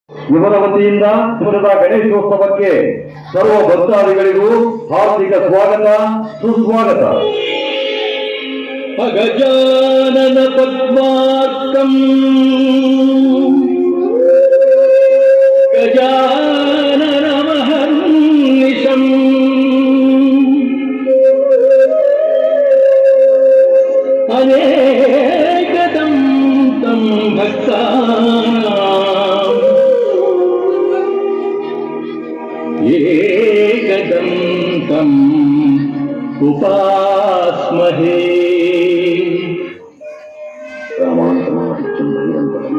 ಇವರ ವತಿಯಿಂದ ಪುರದ ಗಣೇಶೋತ್ಸವಕ್ಕೆ ಸರ್ವ ಭಕ್ತಾದಿಗಳಿಗೂ ಹಾರ್ದಿಕ ಸ್ವಾಗತ ಸುಸ್ವಾಗತ. ಗಜಾನನ ಪದ್ಮಾರ್ಕಂ ಗಜಾನನ ಮಹರ್ನಿಶಂ ಅನೇಕದಂ ತಂ ಭಕ್ತಾನಾಂ ಏಕದಂ ತಂ ಉಪಾಸ್ಮಹೇ. ರಾಮಾಂತಮಾದಿತ್ಯಂ ನಿರಂತರಂ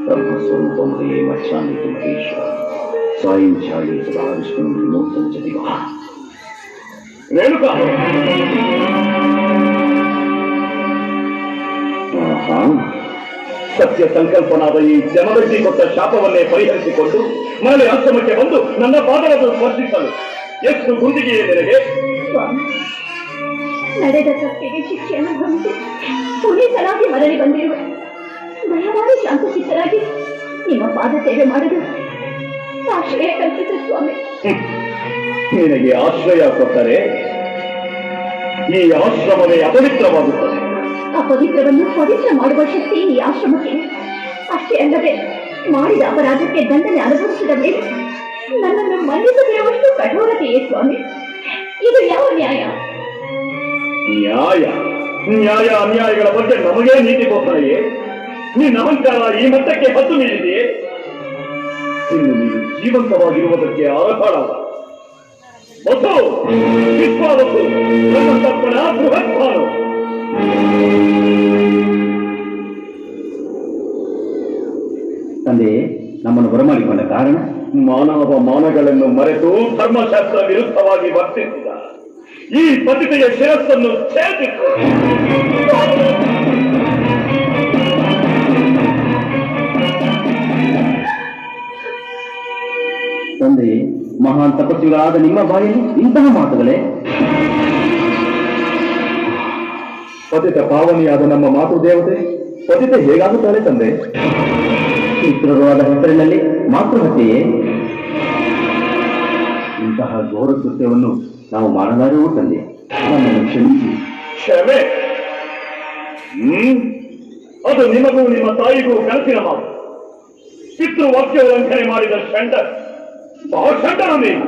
ಬ್ರಹ್ಮಸ್ವರೂಪಂ ಹೇ ಮಚ್ಚಾಮಿತಿ ಮಹೇಶ್ವರ ಸಾಯಂ ಧ್ಯಾಯೇ ಸದಾ ವಿಷ್ಣುಂ ವಿಮೋಕ್ತಂ ಚ ದಿವಃ. ರೇಣುಕಾ, ಸತ್ಯ ಸಂಕಲ್ಪನಾದ ಈ ಜಮದಗ್ನಿ ಕೊಟ್ಟ ಶಾಪವನ್ನೇ ಪರಿಹರಿಸಿಕೊಂಡು ಮರಳಿ ಆಶ್ರಮಕ್ಕೆ ಬಂದು ನನ್ನ ಪಾದವನ್ನು ಸ್ಪರ್ಶಿಸಲು ಎಷ್ಟು ಗುಂಡಿಗೆಯೇ ನಿನಗೆ? ನಡೆದ ತಪ್ಪಿಗೆ ಶಿಕ್ಷೆಯನ್ನು ಹೊಂದಿ ಪೊಲೀಸರಾಗಿ ಮರಳಿ ಬಂದಿರುವೆ. ದಯಮಾಡಿ ಶಾಂತಚಿತ್ತರಾಗಿ ನಿಮ್ಮ ಪಾದ ಸೇವೆ ಮಾಡಲು ಆಶ್ರಯ ಕಲ್ಪಿಸಿ ಸ್ವಾಮಿ. ನಿನಗೆ ಆಶ್ರಯ ಕೊಟ್ಟರೆ ಈ ಆಶ್ರಮವೇ ಅಪವಿತ್ರವಾಗುತ್ತದೆ. ಅಪವಿತ್ರವನ್ನು ಪವಿತ್ರ ಮಾಡುವ ಶಕ್ತಿ ಈ ಆಶ್ರಮಕ್ಕೆ. ಅಷ್ಟೇ ಅಲ್ಲದೆ ಮಾಡಿದ ಅಪರಾಧಕ್ಕೆ ದಂಡನೆ ಅನುಭವಿಸಿದ ಮೇಲೆ ನನ್ನನ್ನು ಮನ್ನಿಸದಿರುವಷ್ಟು ಕಠೋರತೆಯೇ ಸ್ವಾಮಿ. ಇದು ಯಾವ ನ್ಯಾಯ? ನ್ಯಾಯ ನ್ಯಾಯ ಅನ್ಯಾಯಗಳ ಬಗ್ಗೆ ನಮಗೇ ನೀತಿ ಗೋಚರೆಯೇ? ನಿನ್ನ ಅಹಂಕಾರ ಈ ಮಟ್ಟಕ್ಕೆ ಹದ್ದು ಮೀರಿದೆಯೇ? ಇನ್ನು ನೀನು ಜೀವಂತವಾಗಿರುವುದಕ್ಕೆ ಅರ್ಹಳಲ್ಲ. ವಸು ವಿಶ್ವಾವಸು ನನ್ನ ತಪ್ಪನ ಬೃಹತ್ಪಾನು. ತಂದೆ ನಮ್ಮನ್ನು ಬರಮಾಡಿಕೊಂಡ ಕಾರಣ ಮಾನವ ಮಾನಗಳನ್ನು ಮರೆತು ಧರ್ಮಶಾಸ್ತ್ರ ವಿರುದ್ಧವಾಗಿ ವರ್ತಿಸಿದ ಈ ಪತಿತೆಯ ಶಿರಸ್ಸನ್ನು ಛೇದಿಸು. ತಂದೆ, ಮಹಾನ್ ತಪಸ್ವಿಗಳಾದ ನಿಮ್ಮ ಬಾಯಲ್ಲಿ ಇಂತಹ ಮಾತುಗಳೇ? ಪತಿತ ಪಾವನಿಯಾದ ನಮ್ಮ ಮಾತೃದೇವತೆ ಪತಿತೆ ಹೇಗಾಗುತ್ತಾಳೆ ತಂದೆ? ಪಿತೃವಾದ ಹೆಸರಿನಲ್ಲಿ ಮಾತೃಹತ್ಯೆಯೇ? ಇಂತಹ ಘೋರ ಕೃತ್ಯವನ್ನು ನಾವು ಮಾಡಲಾರೆವು ತಂದೆ, ನಮ್ಮನ್ನು ಕ್ಷಮಿಸಿ. ಕ್ಷಮೆ? ಅದು ನಿಮಗೂ ನಿಮ್ಮ ತಾಯಿಗೂ ಕನಸಿನ ಮಾತು. ಪಿತೃವಾಕ್ಯ ಉಲ್ಲಂಘನೆ ಮಾಡಿದ ಷಂಡ ಷಂಡನ ನೀವು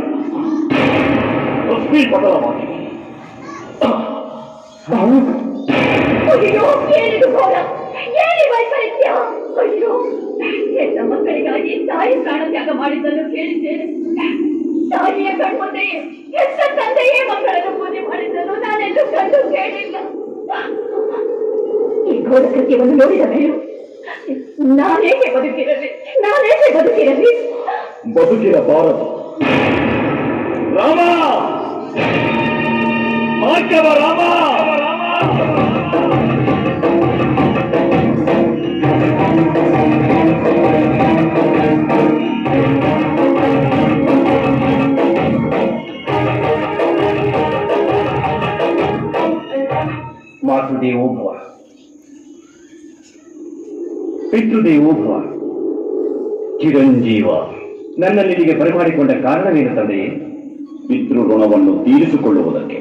ಪತನವಾಗಿ. ಅಯ್ಯೋ, ಏನಿದು ಘೋರ, ಏನಿ ವೈಪರೀತ್ಯ! ಅಯ್ಯೋ, ಹೆತ್ತ ಮಕ್ಕಳಿಗಾಗಿ ತಾಯಿ ಪ್ರಾಣ ತ್ಯಾಗ ಮಾಡಿದ್ದನ್ನು ಕೇಳಿದ್ದೇನೆ. ತಾಯಿಯ ಕಣ್ಮುಂದೆಯೇ ಹೆತ್ತ ತಂದೆಯೇ ಮಕ್ಕಳನ್ನು ಪೂಜೆ ಮಾಡಿದ್ದನ್ನು ನಾನೆಂದು ಕಂಡು ಕೇಳಿಲ್ಲ. ಈ ಘೋರ ಕೃತ್ಯವನ್ನು ನೋಡಿದ ಮೇಲೆ ನಾನೇಕೆ ಬದುಕಿರಲಿ? ಬದುಕಿರಬಾರದು. ರಾಮ, ಭಾಗ್ಯವ ರಾಮ. ಮಾತೃದೇವೋ ಭವ, ಪಿತೃದೇವೋ ಭವ, ಚಿರಂಜೀವ. ನನ್ನಲ್ಲಿ ಇಲ್ಲಿಗೆ ಬರಮಾಡಿಕೊಂಡ ಕಾರಣವೇನು ತಂದೆಯೇ? ಪಿತೃ ಋಣವನ್ನು ತೀರಿಸಿಕೊಳ್ಳುವುದಕ್ಕೆ.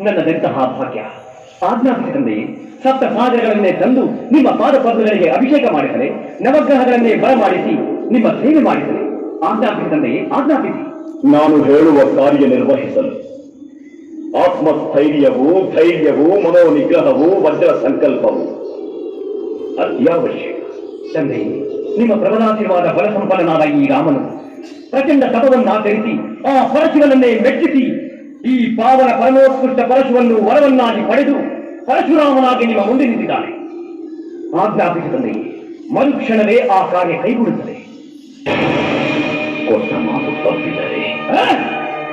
ನನ್ನದೆಂತಹ ಭಾಗ್ಯ! ಆಜ್ಞಾಪಿಸಿ ತಂದೆಯೇ. ಸಪ್ತ ಸಾಗರಗಳನ್ನೇ ತಂದು ನಿಮ್ಮ ಪಾದಪದ್ಮಗಳಿಗೆ ಅಭಿಷೇಕ ಮಾಡಿಸಲೇ, ನವಗ್ರಹಗಳನ್ನೇ ಬರಮಾಡಿಸಿ ನಿಮ್ಮ ಸೇವೆ ಮಾಡಿಸಲೇ. ಆಜ್ಞಾಪಿಸಿ ತಂದೆಯೇ, ಆಜ್ಞಾಪಿಸಿ. ನಾನು ಹೇಳುವ ಕಾರ್ಯ ನಿರ್ವಹಿಸಲು ಆತ್ಮಸ್ಥೈರ್ಯವೂ ಧೈರ್ಯವೂ ಮನೋನಿಗ್ರಹವೂ ವಜ್ರ ಸಂಕಲ್ಪವು ಅತ್ಯವಶ್ಯಕ. ತಂದೆಯೇ, ನಿಮ್ಮ ಪ್ರಬಲಾಶೀರ್ವಾದ ಬಲ ಸಂಪನ್ನನಾದ ಈ ರಾಮನು ಪ್ರಚಂಡ ತಪವನ್ನಾಚರಿಸಿ ಆ ಪರಶುವನನ್ನೇ ಮೆಚ್ಚಿಸಿ ಈ ಪಾವನ ಪರಮೋತ್ಕೃಷ್ಟ ಪರಶುವನ್ನು ವರವನ್ನಾಗಿ ಪಡೆದು ಪರಶುರಾಮನಾಗಿ ನಿಮ್ಮ ಮುಂದೆ ನಿಂತಿದ್ದಾನೆ. ಆಜ್ಞಾಪಿಸಿ ತಂದೆಯೇ, ಮರುಕ್ಷಣವೇ ಆ ಕಾರ್ಯ ಕೈಗೂಡುತ್ತದೆ. ಕೊಟ್ಟ ಮಾತು ತಪ್ಪಿದರೆ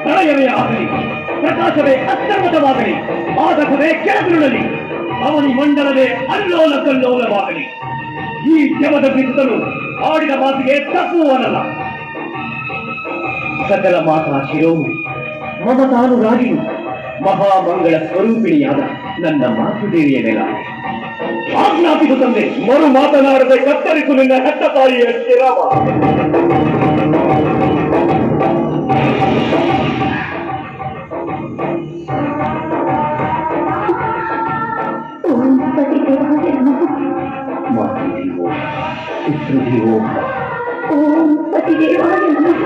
ಪ್ರಳಯವೇ ಆಗಲಿ, ಪ್ರಕಾಶವೇ ಅಸ್ತರ್ಮತವಾಗಲಿ, ಆದಕವೇ ಕೆಳಗುರುಳಲಿ, ಅವನಿ ಮಂಡಲವೇ ಅಲ್ಲೋಲ ಕಲ್ಲೋಲವಾಗಲಿ. ಈ ಜಮದ ಬಿತ್ತಲು ಆಡಿದ ಮಾತಿಗೆ ತಪ್ಪುವನಲ್ಲ. ಸಕಲ ಮಾತಾ ಶಿರೋಮಣಿ ಮಮತಾನುರಾಗಿಯು ಮಹಾಮಂಗಳ ಸ್ವರೂಪಿಣಿಯಾದ ನನ್ನ ಮಾತೃದೇವಿಯ ಮೇಲೆ ಆಜ್ಞಾಪಿಸು ತಂದೆ. ಮರು ಮಾತನಾಡದೆ ಕತ್ತರಿಸು ನಿನ್ನ ಹೆತ್ತ ತಾಯಿಯ ಶಿರವ. ಓಂ ಪತಿದೇವಾಯ ನಮಃ. ಮಾತೃದೇವೋ ಪಿತೃದೇವೋ ಭವ. ಓಂ ಪತಿದೇವಾಯ ನಮಃ.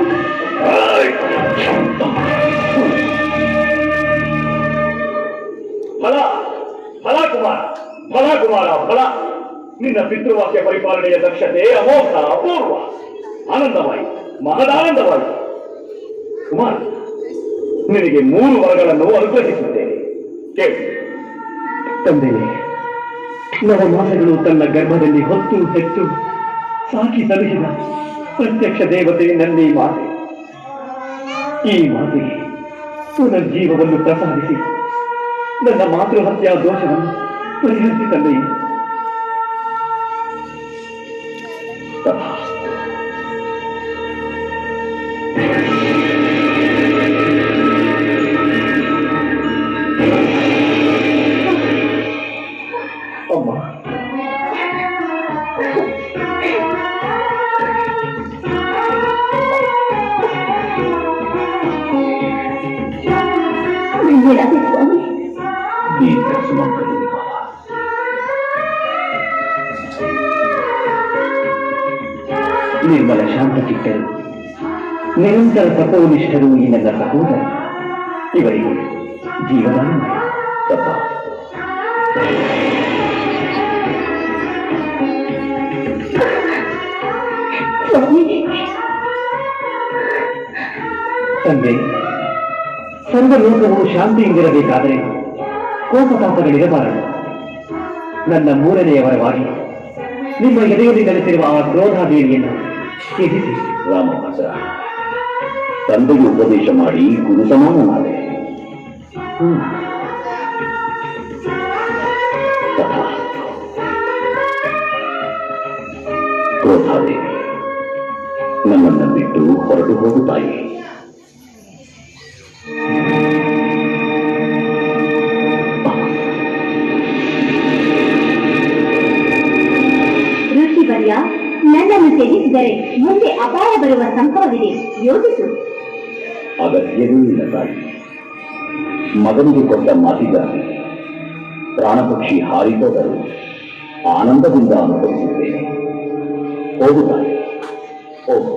ಫಲ ಫಲ ಕುಮಾರ, ಫಲ ಕುಮಾರ, ಫಲ. ನಿನ್ನ ಪಿತೃವಾಕ್ಯ ಪರಿಪಾಲನೆಯ ದಕ್ಷತೆ ಅಮೋಘ, ಅಪೂರ್ವ, ಆನಂದವಾಯಿತು, ಮಹದಾನಂದವಾಯಿತು. ಕುಮಾರ, ನಿನಗೆ 3 ವರಗಳನ್ನು ಅನುಗ್ರಹಿಸುತ್ತೇನೆ, ಕೇಳು. ತಂದೆ, ನವಮಾಸಗಳು ತನ್ನ ಗರ್ಭದಲ್ಲಿ ಹೊತ್ತು ಹೆತ್ತು ಸಾಕಿ ಸಲಹಿದ ಪ್ರತ್ಯಕ್ಷ ದೇವತೆ ನನ್ನೇ ಮಾತೆ. ಈ ಮಾತೆಗೆ ಪುನರ್ಜೀವವನ್ನು ಪ್ರಸಾದಿಸಿ ನನ್ನ ಮಾತೃಹತ್ಯಾ ದೋಷವನ್ನು ಪರಿಹರಿಸಿ ತಂದೆಯೇ. ಅಮ್ಮ, ಧನ್ಯರಾದೆ ಸ್ವಾಮಿ. ದೀರ್ಘ ಸುಮಂಗಲಿ ಭವ. ನಿರ್ಮಲ ಶಾಂತಚಿತ್ತರು, ನಿರಂತರ ತಪೋನಿಷ್ಠರು ಈ ನನ್ನ ಸಹೋದರ. ಇವರಿಗೆ ಜೀವದಾನ ತಪ. ಸ್ವಾಮಿ, ತಂದೆ, ಸರ್ವಲೋಕವು ಶಾಂತಿಯಿಂದಿರಬೇಕಾದರೆ ಕೋಪತಾಪಗಳಿರಬಾರದು. ನನ್ನ 3ನೇ ವರವಾಗಿ ನಿಮ್ಮ ಎದೆಯಲ್ಲಿ ನೆಲೆಸಿರುವ ಆ ಕ್ರೋಧಾದೇವಿಯನ್ನು ತ್ಯಜಿಸಿ. ರಾಮದಾಸ, ತಂದೆಗೆ ಉಪದೇಶ ಮಾಡಿ ಗುರು ಸಮಾನನಾದೆ. ತಥಾಸ್ತು. ಕ್ರೋಧಾದೇವಿ, ನನ್ನನ್ನು ಬಿಟ್ಟು ಹೊರಟು ಹೋಗುತ್ತಾಯಿ. ಋಷಿವರ್ಯ, ನನ್ನನ್ನು ತ್ಯಜಿಸಿದರೆ ಮುಂದೆ ಅಪಾಯ ಬರುವ ಸಂಭವವಿದೆ, ಯೋಚಿಸು. ಅಗತ್ಯವೂ ಇಲ್ಲ ತಾಯಿ. ಮಗನಿಗೆ ಕೊಟ್ಟ ಮಾತಿಗಾಗಿ ಪ್ರಾಣಪಕ್ಷಿ ಹಾರಿಸೋದರು ಆನಂದದಿಂದ ಅನುಭವಿಸುತ್ತೇನೆ. ಹೋಗುತ್ತಾನೆ, ಹೋಗು.